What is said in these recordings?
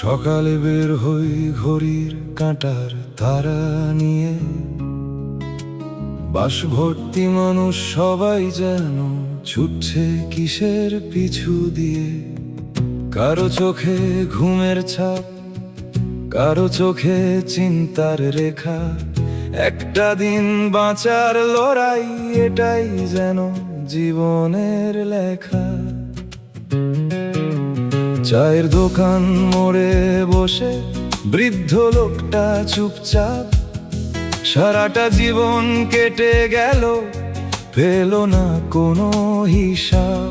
সকালে বের হই ঘড়ির কাঁটার তারা নিয়ে, বাস ভর্তি মানুষ সবাই যেন ছুটছে কিসের পিছু দিয়ে। কারো চোখে ঘুমের ছাপ, কারো চোখে চিন্তার রেখা। একটা দিন বাঁচার লড়াই, এটাই যেন জীবনের লেখা। চায়ের দোকান মোড়ে বসে বৃদ্ধ লোকটা চুপচাপ, সারাটা জীবন কেটে গেল, পেল না কোনো হিসাব।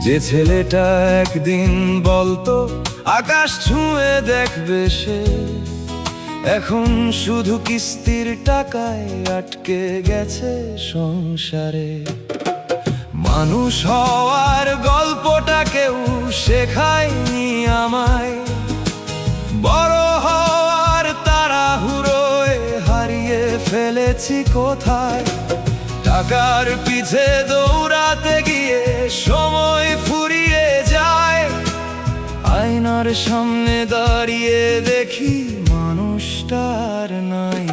যে ছেলেটা একদিন বলতো আকাশ ছুঁয়ে দেখবে সে, এখন শুধু কিস্তির টাকায় আটকে গেছে সংসারে। মানুষ হওয়ার গল্পটা কেউ শেখায়নি আমায়, বড় হওয়ার তাড়াহুড়োয় হারিয়ে ফেলেছি কোথায়। টাকার পিছে দৌড়াতে গিয়ে সময় ফুরিয়ে যায়, আয়নার সামনে দাঁড়িয়ে দেখি মানুষটা আর নাই।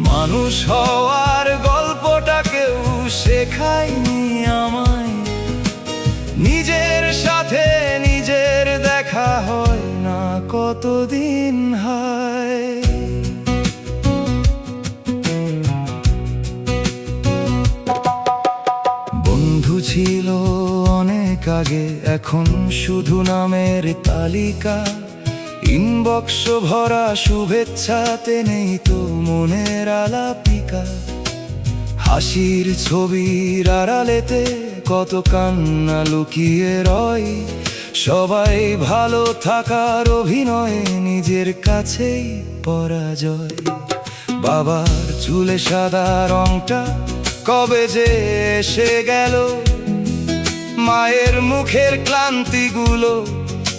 মানুষ হওয়ার গল্পটা কেউ শেখায়নি আমায়, নিজের সাথে নিজের দেখা হয় না কতদিন হয়। বন্ধু ছিল অনেক আগে, এখন শুধু নামের তালিকা। ইনবক্স ভরা শুভেচ্ছাতে নেই তো মনের আলাপিকা। হাসির ছবির আড়ালেতে কত কান্না লুকিয়ে রয়। সবাই ভালো থাকার অভিনয়ে নিজের কাছেই পরাজয়। বাবার চুলে সাদা রংটা কবে যে এসে গেল, মায়ের মুখের ক্লান্তিগুলো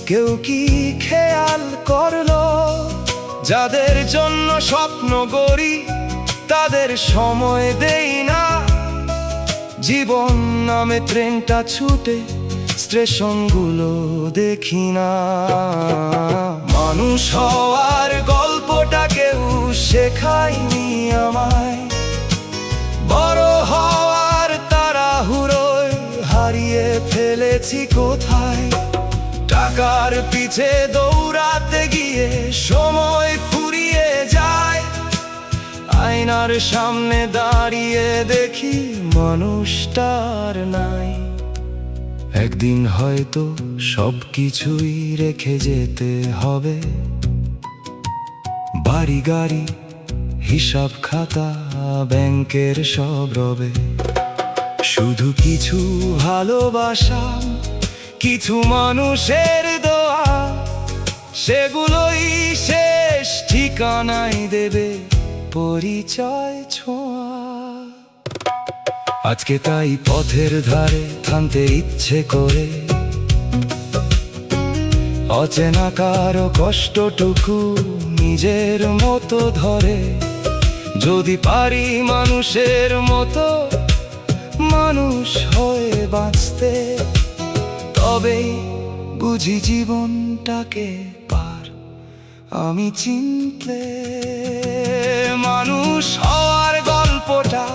কেউ কি খেয়াল করলো? যাদের জন্য স্বপ্ন গড়ি তাদের সময় দেই না, জীবন নামে ট্রেনটা ছুটে স্টেশনগুলো দেখি না। মানুষ হওয়ার গল্পটা কেউ শেখায়নি আমায়, বড় হওয়ার তাড়াহুড়োয় হারিয়ে ফেলেছি কোথায়। টাকার পিছে দৌড়াতে গিয়ে সময় ফুরিয়ে যায়, আয়নার সামনে দাঁড়িয়ে দেখি মানুষটার নাই। একদিন হয়তো সব কিছুই রেখে যেতে হবে, বাড়ি গাড়ি হিসাব খাতা ব্যাংকের সব রবে। শুধু কিছু ভালোবাসা, কিছু মানুষের দোয়া, সেগুলোই শেষ ঠিকানায় দেবে পরিচয় ছোঁয়া। আজকে তাই পথের ধারে থামতে ইচ্ছে করে, অচেনা কারো কষ্টটুকু নিজের মতো ধরে। যদি পারি মানুষের মতো মানুষ হয়ে বাঁচতে, তবেই বুঝি জীবনটাকে পার আমি চিনতে। মানুষ হওয়ার গল্পটা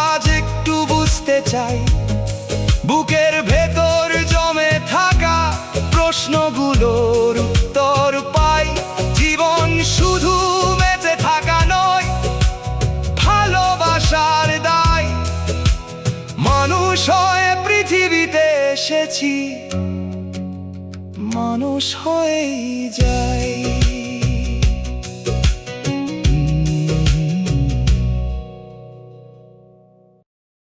আজ একটু বুঝতে চাই, বুকের ভেতর জমে থাকা প্রশ্নগুলোর উত্তর পাই। জীবন শুধু বেঁচে থাকা নয়, ভালোবাসার দায়। মানুষ হয়ে পৃথিবীতে এসেছি, মানুষ হয়েই যায়।